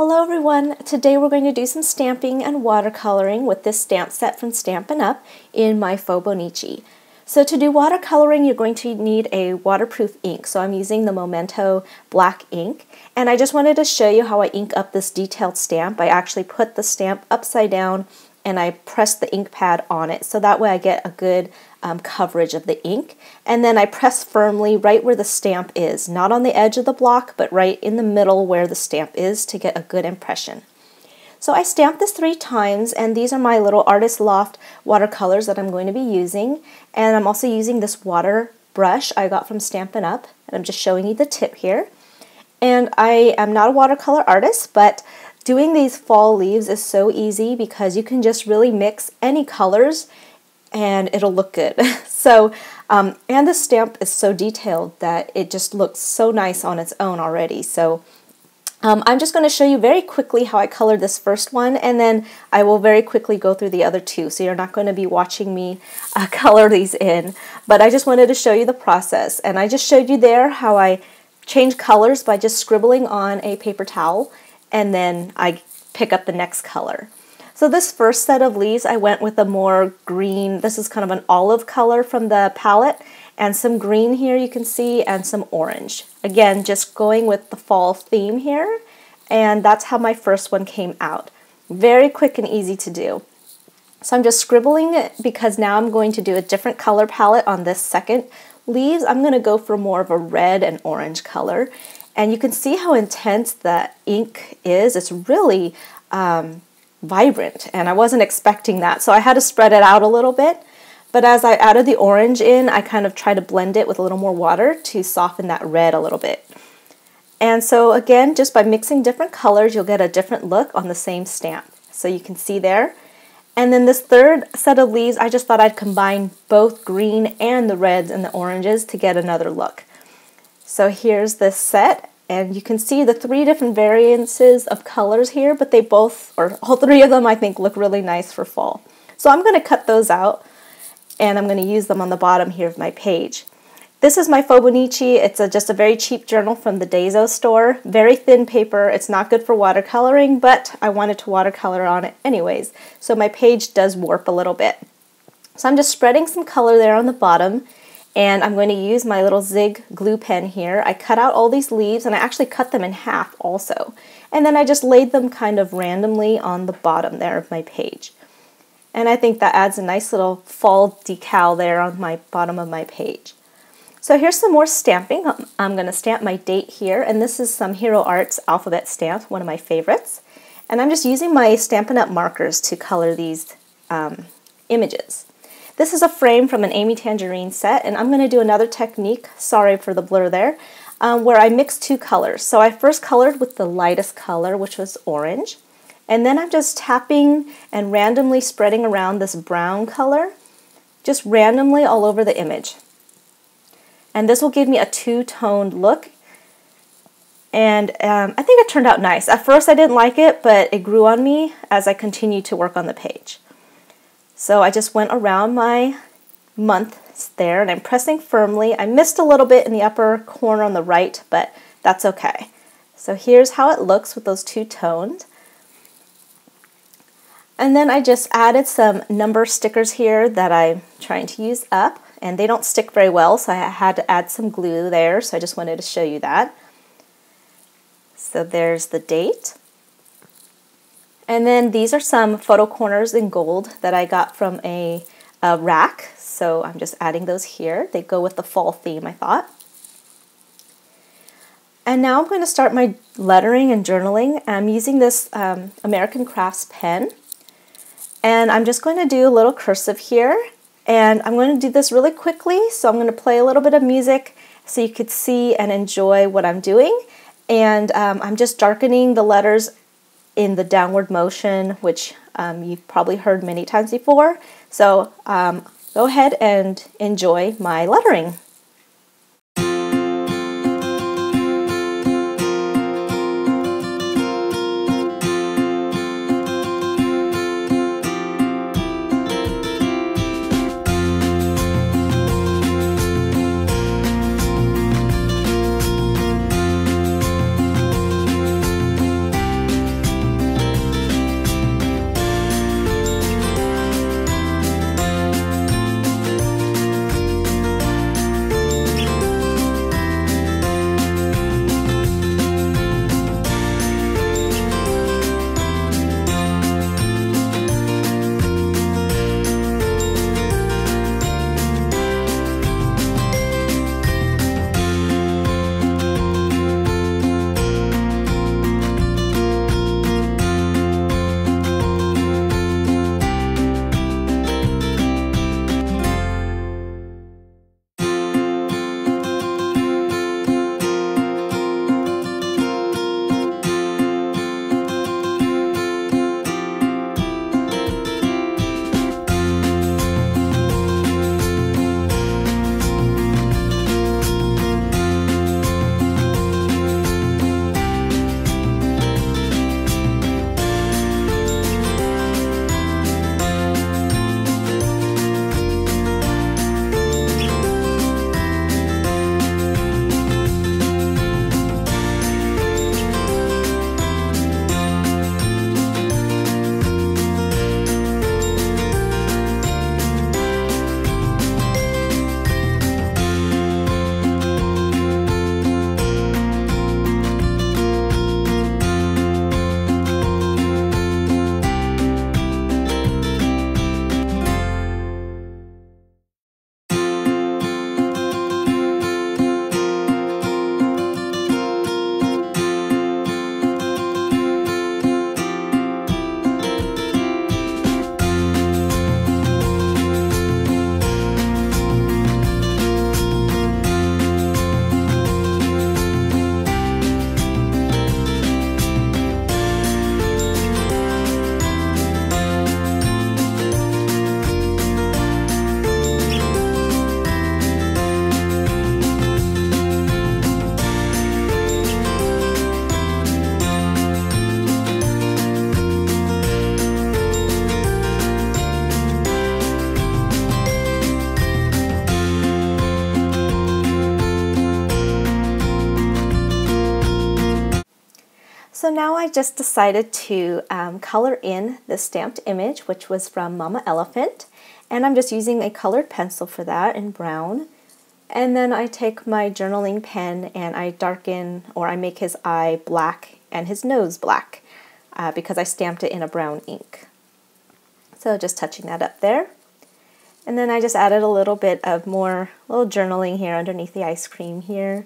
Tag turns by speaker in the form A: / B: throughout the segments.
A: Hello everyone! Today we're going to do some stamping and watercoloring with this stamp set from Stampin' Up! In my Fauxbonichi. So to do watercoloring you're going to need a waterproof ink. So I'm using the Memento black ink, and I just wanted to show you how I ink up this detailed stamp. I actually put the stamp upside down and I press the ink pad on it so that way I get a good coverage of the ink, and then I press firmly right where the stamp is, not on the edge of the block but right in the middle where the stamp is to get a good impression. So I stamped this 3 times, and these are my little Artist Loft watercolors that I'm going to be using, and I'm also using this water brush I got from Stampin' Up! And I'm just showing you the tip here. And I am not a watercolor artist, but doing these fall leaves is so easy because you can just really mix any colors and it'll look good. So, and the stamp is so detailed that it just looks so nice on its own already. So I'm just going to show you very quickly how I colored this first one, and then I will very quickly go through the other 2. So you're not going to be watching me color these in, but I just wanted to show you the process. And I just showed you there how I change colors by just scribbling on a paper towel, and then I pick up the next color. So this first set of leaves I went with a more green, this is kind of an olive color from the palette, and some green here you can see, and some orange. Again, just going with the fall theme here, and that's how my first one came out. Very quick and easy to do. So I'm just scribbling it because now I'm going to do a different color palette on this second leaves. I'm going to go for more of a red and orange color, and you can see how intense the ink is. It's really vibrant, and I wasn't expecting that, so I had to spread it out a little bit. But as I added the orange in, I kind of tried to blend it with a little more water to soften that red a little bit. And so again, just by mixing different colors, you'll get a different look on the same stamp. So you can see there. And then this third set of leaves, I just thought I'd combine both green and the reds and the oranges to get another look. So here's this set, and you can see the 3 different variances of colors here, but they both, or all 3 of them, I think look really nice for fall. So I'm going to cut those out, and I'm going to use them on the bottom here of my page. This is my Fauxbonichi. It's just a very cheap journal from the Daiso store. Very thin paper. It's not good for watercoloring, but I wanted to watercolor on it anyways. So my page does warp a little bit. So I'm just spreading some color there on the bottom, and I'm going to use my little Zig glue pen here. I cut out all these leaves, and I actually cut them in half also. And then I just laid them kind of randomly on the bottom there of my page. And I think that adds a nice little fall decal there on my bottom of my page. So here's some more stamping. I'm going to stamp my date here, and this is some Hero Arts alphabet stamp, one of my favorites. And I'm just using my Stampin' Up! Markers to color these images. This is a frame from an Amy Tangerine set, and I'm going to do another technique, sorry for the blur there, where I mix 2 colors. So I first colored with the lightest color, which was orange. And then I'm just tapping and randomly spreading around this brown color, just randomly all over the image. And this will give me a 2-toned look. And I think it turned out nice. At first I didn't like it, but it grew on me as I continued to work on the page. So I just went around my months there, and I'm pressing firmly. I missed a little bit in the upper corner on the right, but that's okay. So here's how it looks with those 2 tones. And then I just added some number stickers here that I'm trying to use up, and they don't stick very well, so I had to add some glue there, so I just wanted to show you that. So there's the date. And then these are some photo corners in gold that I got from a rack, so I'm just adding those here. They go with the fall theme, I thought. And now I'm going to start my lettering and journaling. I'm using this American Crafts pen. And I'm just going to do a little cursive here, and I'm going to do this really quickly, so I'm going to play a little bit of music so you could see and enjoy what I'm doing. And I'm just darkening the letters in the downward motion, which you've probably heard many times before. So go ahead and enjoy my lettering. now I just decided to color in the stamped image, which was from Mama Elephant. And I'm just using a colored pencil for that in brown. And then I take my journaling pen and I darken, or I make his eye black and his nose black because I stamped it in a brown ink. So just touching that up there. And then I just added a little bit of more little journaling here underneath the ice cream here.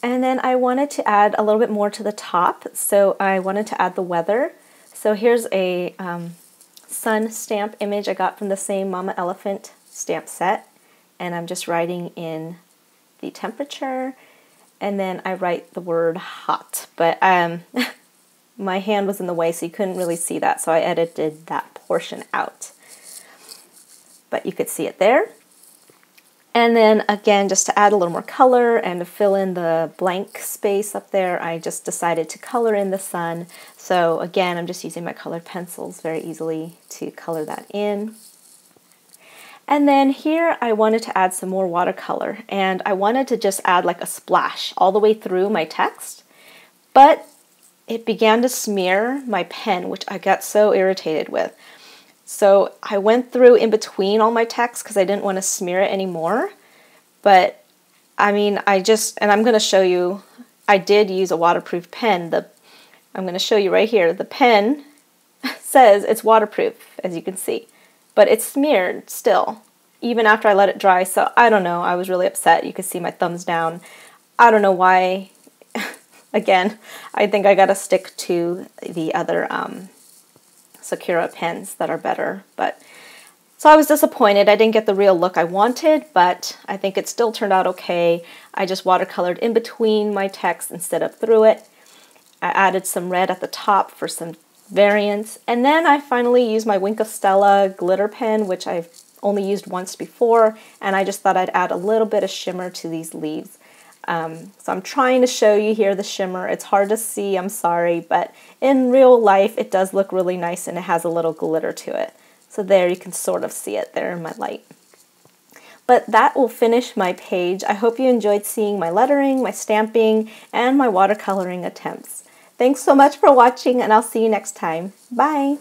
A: And then I wanted to add a little bit more to the top, so I wanted to add the weather. So here's a sun stamp image I got from the same Mama Elephant stamp set, and I'm just writing in the temperature, and then I write the word hot, but my hand was in the way so you couldn't really see that, so I edited that portion out. But you could see it there. And then again, just to add a little more color and to fill in the blank space up there, I just decided to color in the sun. So again, I'm just using my colored pencils very easily to color that in. And then here I wanted to add some more watercolor, and I wanted to just add like a splash all the way through my text, but it began to smear my pen, which I got so irritated with. So I went through in between all my text because I didn't want to smear it anymore. But I mean, and I'm going to show you, I did use a waterproof pen. I'm going to show you right here. The pen says it's waterproof, as you can see, but it's smeared still, even after I let it dry. So I don't know, I was really upset. You can see my thumbs down. I don't know why. Again, I think I got to stick to the other Sakura pens that are better. But so I was disappointed. I didn't get the real look I wanted, but I think it still turned out okay. I just watercolored in between my text instead of through it. I added some red at the top for some variance, and then I finally used my Wink of Stella glitter pen, which I've only used once before, and I just thought I'd add a little bit of shimmer to these leaves. So I'm trying to show you here the shimmer. It's hard to see, I'm sorry, but in real life it does look really nice and it has a little glitter to it. So there, you can sort of see it there in my light. But that will finish my page. I hope you enjoyed seeing my lettering, my stamping, and my watercoloring attempts. Thanks so much for watching, and I'll see you next time. Bye!